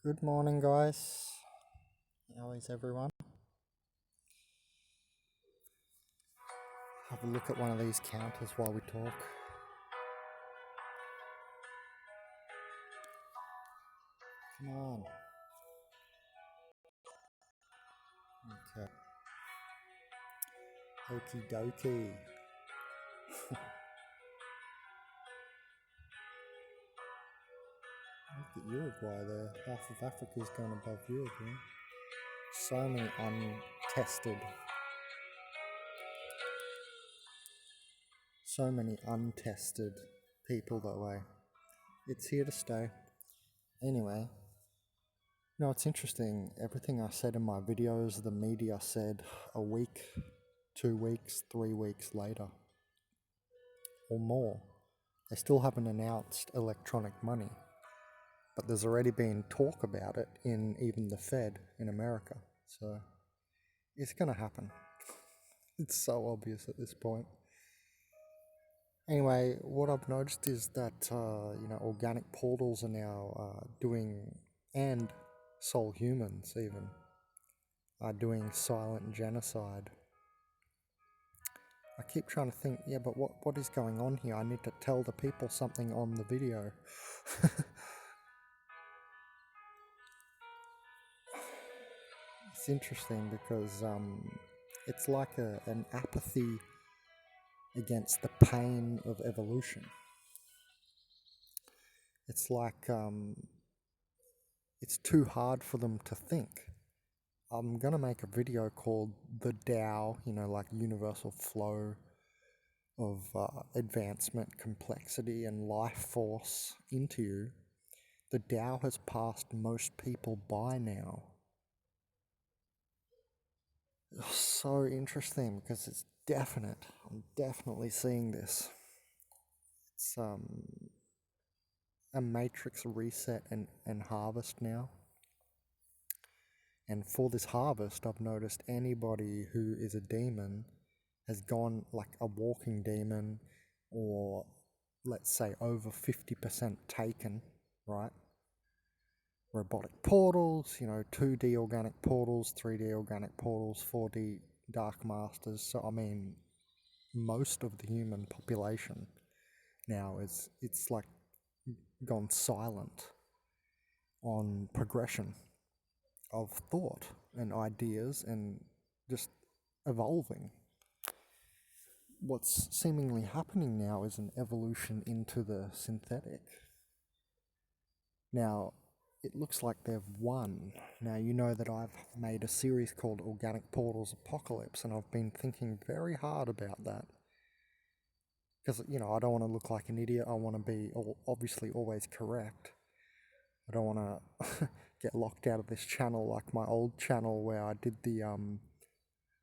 Good morning, guys. How is everyone? Have a look at one of these counters while we talk. Come on. Okay. Okie dokie. Look at Uruguay there. Half of Africa's gone above Uruguay. So many untested people that way. It's here to stay. Anyway, no, it's interesting. Everything I said in my videos, the media said a week, 2 weeks, 3 weeks later, or more. They still haven't announced electronic money, but there's already been talk about it in even the Fed in America. So it's going to happen. It's so obvious at this point. Anyway, what I've noticed is that organic portals are now doing, and soul humans even, are doing silent genocide. I keep trying to think, yeah, but what is going on here? I need to tell the people something on the video. It's interesting because it's like an apathy against the pain of evolution. It's like it's too hard for them to think. I'm going to make a video called The Tao, like universal flow of advancement, complexity, and life force into you. The Tao has passed most people by now. It's so interesting because it's definite. I'm definitely seeing this. It's a matrix reset and harvest now. And for this harvest, I've noticed anybody who is a demon has gone like a walking demon, or let's say over 50% taken, right? Robotic portals, 2D organic portals, 3D organic portals, 4D dark masters. So I mean, most of the human population now it's like gone silent on progression of thought and ideas and just evolving. What's seemingly happening now is an evolution into the synthetic. Now, it looks like they've won. Now, you know that I've made a series called Organic Portals Apocalypse, and I've been thinking very hard about that. Because, I don't want to look like an idiot. I want to be obviously always correct. I don't want to get locked out of this channel like my old channel where I did the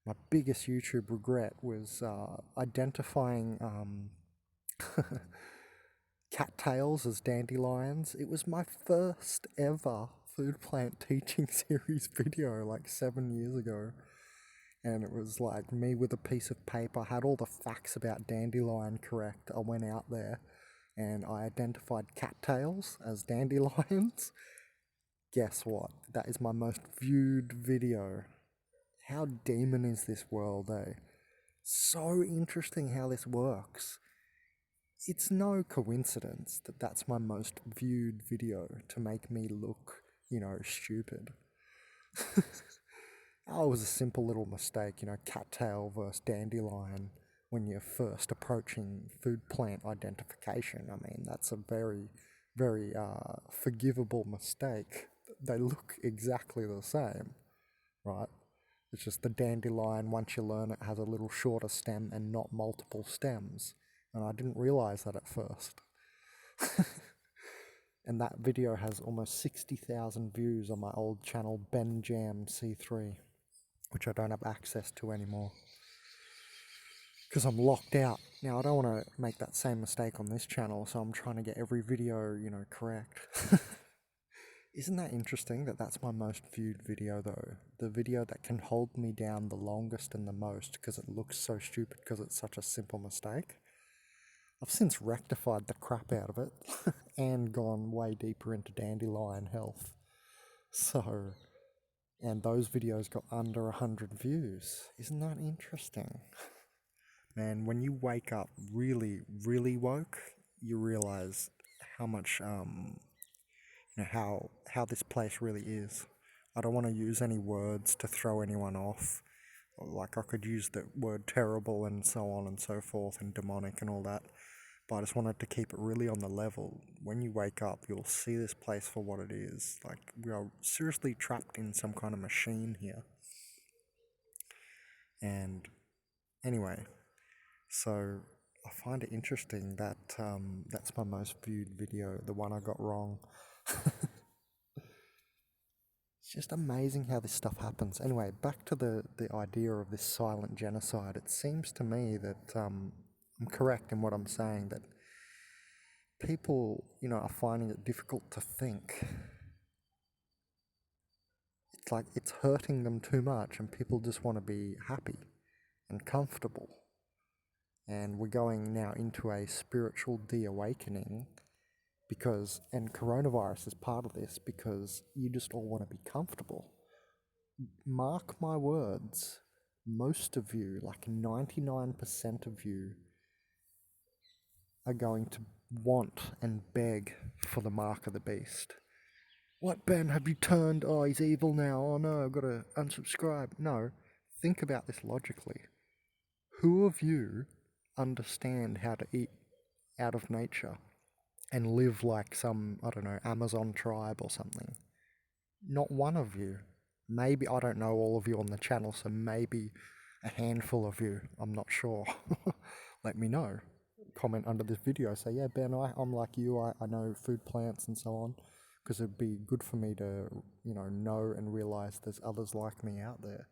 my biggest YouTube regret was identifying cattails as dandelions. It was my first ever food plant teaching series video like 7 years ago, and it was like me with a piece of paper. I had all the facts about dandelion correct. I went out there and I identified cattails as dandelions. Guess what? That is my most viewed video. How demon is this world, eh? So interesting how this works. It's no coincidence that that's my most viewed video to make me look, stupid. Oh, it was a simple little mistake, cattail versus dandelion when you're first approaching food plant identification. I mean, that's a very, very forgivable mistake. They look exactly the same, right? It's just the dandelion, once you learn it, has a little shorter stem and not multiple stems. And I didn't realize that at first. And that video has almost 60,000 views on my old channel, BenJam C3, which I don't have access to anymore because I'm locked out. Now, I don't want to make that same mistake on this channel, so I'm trying to get every video, correct. Isn't that interesting that that's my most viewed video, though? The video that can hold me down the longest and the most because it looks so stupid because it's such a simple mistake. I've since rectified the crap out of it and gone way deeper into dandelion health. So, and those videos got under 100 views. Isn't that interesting? Man, when you wake up really, really woke, you realize how much, how this place really is. I don't want to use any words to throw anyone off. Like, I could use the word terrible and so on and so forth, and demonic and all that. But I just wanted to keep it really on the level. When you wake up, you'll see this place for what it is. Like, we are seriously trapped in some kind of machine here. And anyway, so I find it interesting that that's my most viewed video, the one I got wrong. It's just amazing how this stuff happens. Anyway, back to the idea of this silent genocide. It seems to me that I'm correct in what I'm saying, that people, are finding it difficult to think. It's like it's hurting them too much, and people just want to be happy and comfortable. And we're going now into a spiritual de-awakening and coronavirus is part of this, because you just all want to be comfortable. Mark my words, most of you, like 99% of you, are going to want and beg for the mark of the beast. What, Ben, have you turned? Oh, he's evil now. Oh no, I've got to unsubscribe. No, think about this logically. Who of you understand how to eat out of nature and live like some, I don't know, Amazon tribe or something? Not one of you. Maybe, I don't know all of you on the channel, so maybe a handful of you, I'm not sure. Let me know. Comment under this video, say, yeah, Ben, I'm like you, I know food plants and so on, because it'd be good for me to, know and realize there's others like me out there.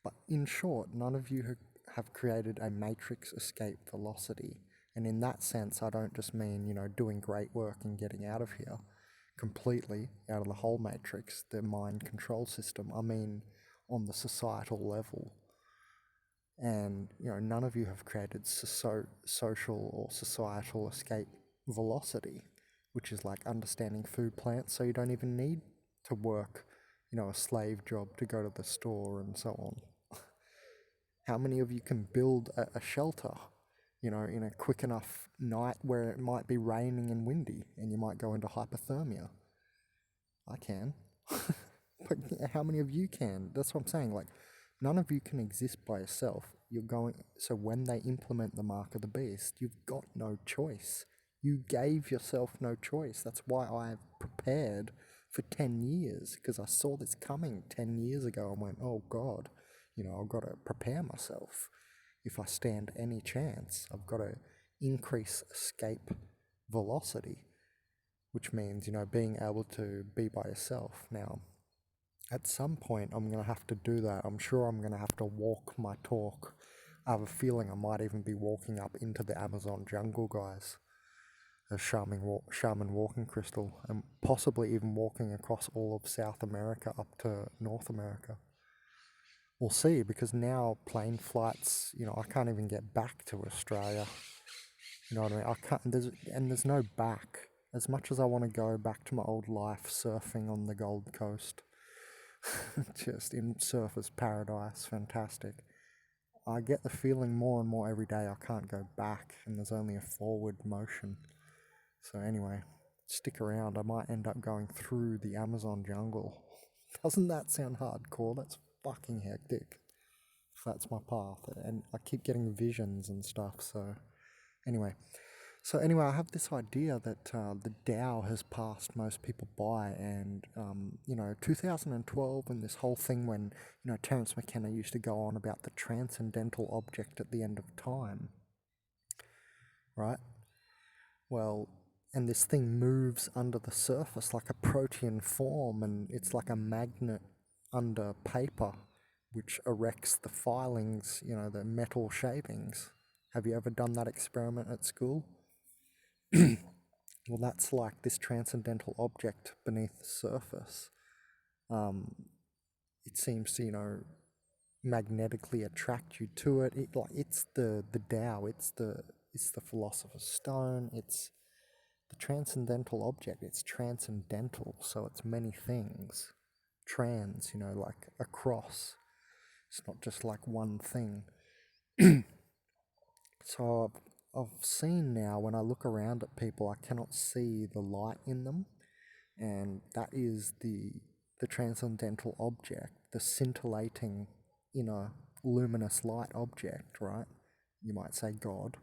But in short, none of you have created a matrix escape velocity. And in that sense, I don't just mean, doing great work and getting out of here completely, out of the whole matrix, the mind control system. I mean on the societal level. And, none of you have created social or societal escape velocity, which is like understanding food plants, so you don't even need to work, a slave job to go to the store and so on. How many of you can build a shelter, in a quick enough night where it might be raining and windy and you might go into hypothermia? I can. But how many of you can? That's what I'm saying. Like, none of you can exist by yourself. So when they implement the mark of the beast, you've got no choice. You gave yourself no choice. That's why I've prepared for 10 years, because I saw this coming 10 years ago and went, oh God, I've got to prepare myself. If I stand any chance, I've got to increase escape velocity, which means, being able to be by yourself. Now, at some point, I'm going to have to do that. I'm sure I'm going to have to walk my talk. I have a feeling I might even be walking up into the Amazon jungle, guys, as shaman walking crystal, and possibly even walking across all of South America up to North America. We'll see, because now plane flights, I can't even get back to Australia. You know what I mean? I can't. There's no back. As much as I want to go back to my old life surfing on the Gold Coast, just in surfer's paradise, fantastic, I get the feeling more and more every day I can't go back, and there's only a forward motion. So anyway, stick around. I might end up going through the Amazon jungle. Doesn't that sound hardcore? That's fucking hectic. That's my path, and I keep getting visions and stuff. So anyway, I have this idea that the Tao has passed most people by, and 2012 and this whole thing when Terence McKenna used to go on about the transcendental object at the end of time, right? Well, and this thing moves under the surface like a protein form, and it's like a magnet under paper, which erects the filings, the metal shavings. Have you ever done that experiment at school? Well, that's like this transcendental object beneath the surface. It seems to, magnetically attract you to it. It's the Tao. It's the philosopher's stone. It's the transcendental object. It's transcendental, so it's many things. trans, like a cross. It's not just like one thing. So I've seen now, when I look around at people, I cannot see the light in them, and that is the transcendental object, the scintillating inner luminous light object, right? You might say God.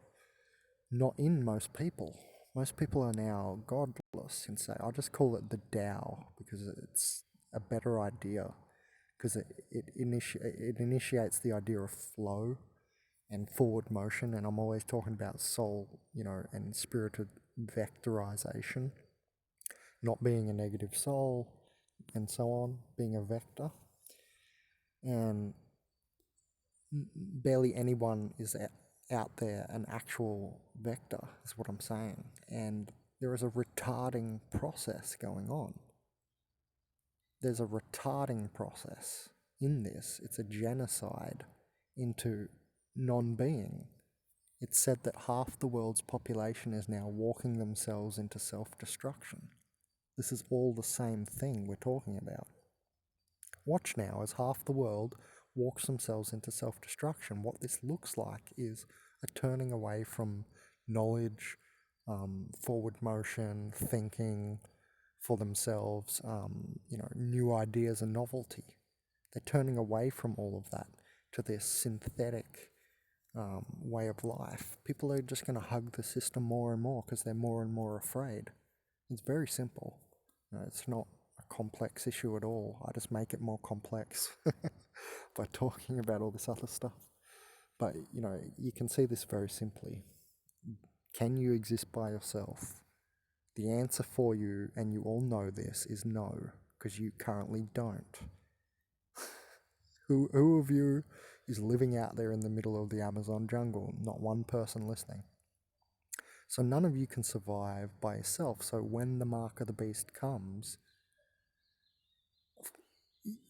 Not in most people. Most people are now godless and say, I'll just call it the Tao because it's a better idea, because it initiates the idea of flow and forward motion, and I'm always talking about soul, and spirited vectorization, not being a negative soul, and so on, being a vector. And barely anyone is out there an actual vector, is what I'm saying. And there is a retarding process going on. There's a retarding process in this. It's a genocide into non-being. It's said that half the world's population is now walking themselves into self-destruction. This is all the same thing we're talking about. Watch now as half the world walks themselves into self-destruction. What this looks like is a turning away from knowledge, forward motion, thinking for themselves, new ideas and novelty. They're turning away from all of that to this synthetic way of life. People are just going to hug the system more and more because they're more and more afraid. It's very simple. It's not a complex issue at all. I just make it more complex by talking about all this other stuff. But, you can see this very simply. Can you exist by yourself? The answer for you, and you all know this, is no, because you currently don't. Who of you is living out there in the middle of the Amazon jungle? Not one person listening. So none of you can survive by yourself. So when the mark of the beast comes,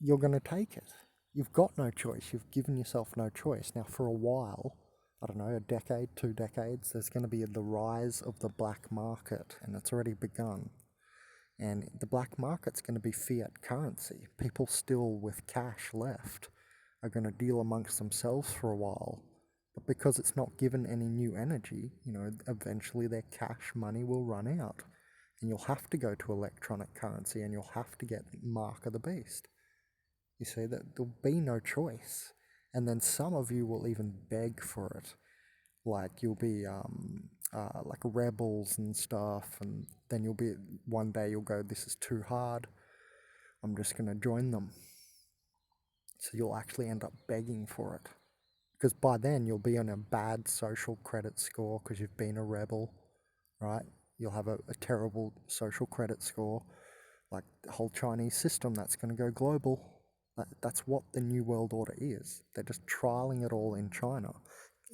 you're going to take it. You've got no choice. You've given yourself no choice. Now, for a while, I don't know, a decade, 2 decades, there's going to be the rise of the black market, and it's already begun. And the black market's going to be fiat currency. People still with cash left are going to deal amongst themselves for a while. But because it's not given any new energy, eventually their cash money will run out. And you'll have to go to electronic currency, and you'll have to get mark of the beast. You see, that there'll be no choice. And then some of you will even beg for it. Like you'll be like rebels and stuff, and then one day you'll go, this is too hard, I'm just going to join them. So you'll actually end up begging for it. Because by then you'll be on a bad social credit score because you've been a rebel, right? You'll have a terrible social credit score, like the whole Chinese system that's going to go global. That's what the New World Order is. They're just trialing it all in China,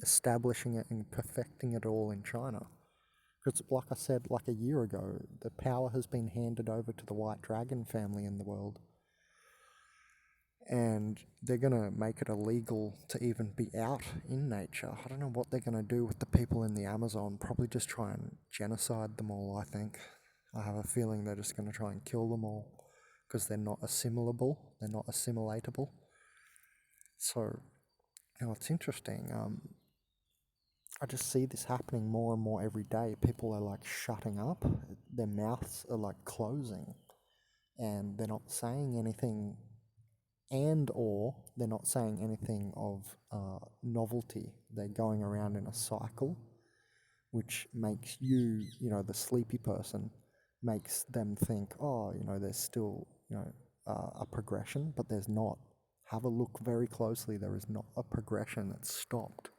establishing it and perfecting it all in China. Because like I said like a year ago, the power has been handed over to the White Dragon family in the world. And they're going to make it illegal to even be out in nature. I don't know what they're going to do with the people in the Amazon. Probably just try and genocide them all, I think. I have a feeling they're just going to try and kill them all because they're not assimilable, they're not assimilatable. So, it's interesting. I just see this happening more and more every day. People are like shutting up, their mouths are like closing, and they're not saying anything, or they're not saying anything of novelty. They're going around in a cycle, which makes you, the sleepy person, makes them think, oh, there's still, a progression, but there's not. Have a look very closely. There is not a progression. It's stopped.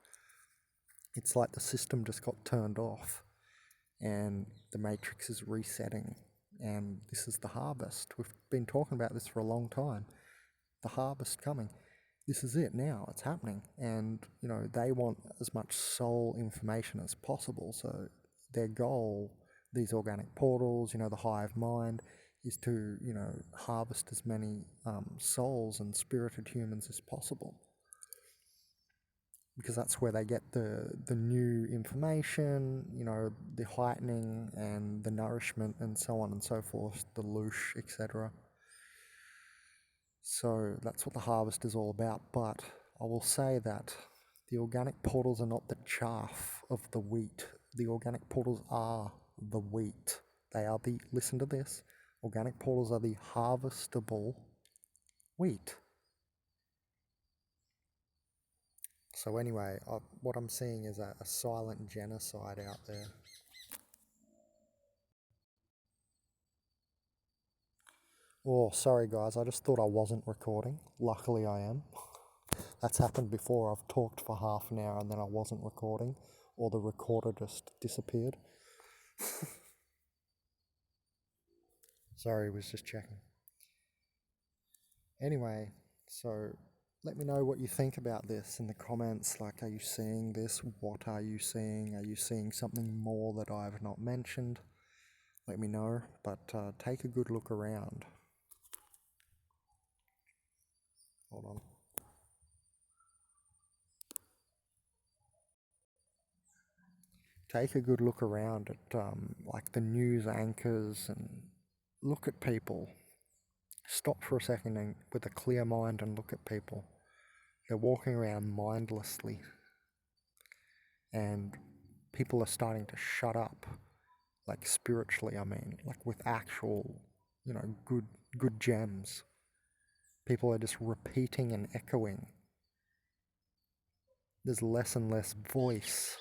It's like the system just got turned off and the matrix is resetting, and this is the harvest. We've been talking about this for a long time. The harvest coming. This is it now. It's happening. And, they want as much soul information as possible. So their goal, these organic portals, the hive mind, is to, harvest as many souls and spirited humans as possible. Because that's where they get the new information, the heightening and the nourishment and so on and so forth, the loosh, etc. So that's what the harvest is all about. But I will say that the organic portals are not the chaff of the wheat. The organic portals are the wheat. They are the, listen to this, organic portals are the harvestable wheat. So anyway, what I'm seeing is a silent genocide out there. Oh, sorry guys, I just thought I wasn't recording. Luckily I am. That's happened before. I've talked for half an hour and then I wasn't recording, or the recorder just disappeared. Sorry, was just checking. Anyway, so let me know what you think about this in the comments. Like, are you seeing this? What are you seeing? Are you seeing something more that I've not mentioned? Let me know, but take a good look around. Hold on. Take a good look around at like the news anchors and look at people. Stop for a second and with a clear mind and look at people. They're walking around mindlessly, and people are starting to shut up, like spiritually, I mean, like with actual, good gems. People are just repeating and echoing. There's less and less voice.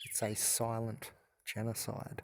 It's a silent genocide.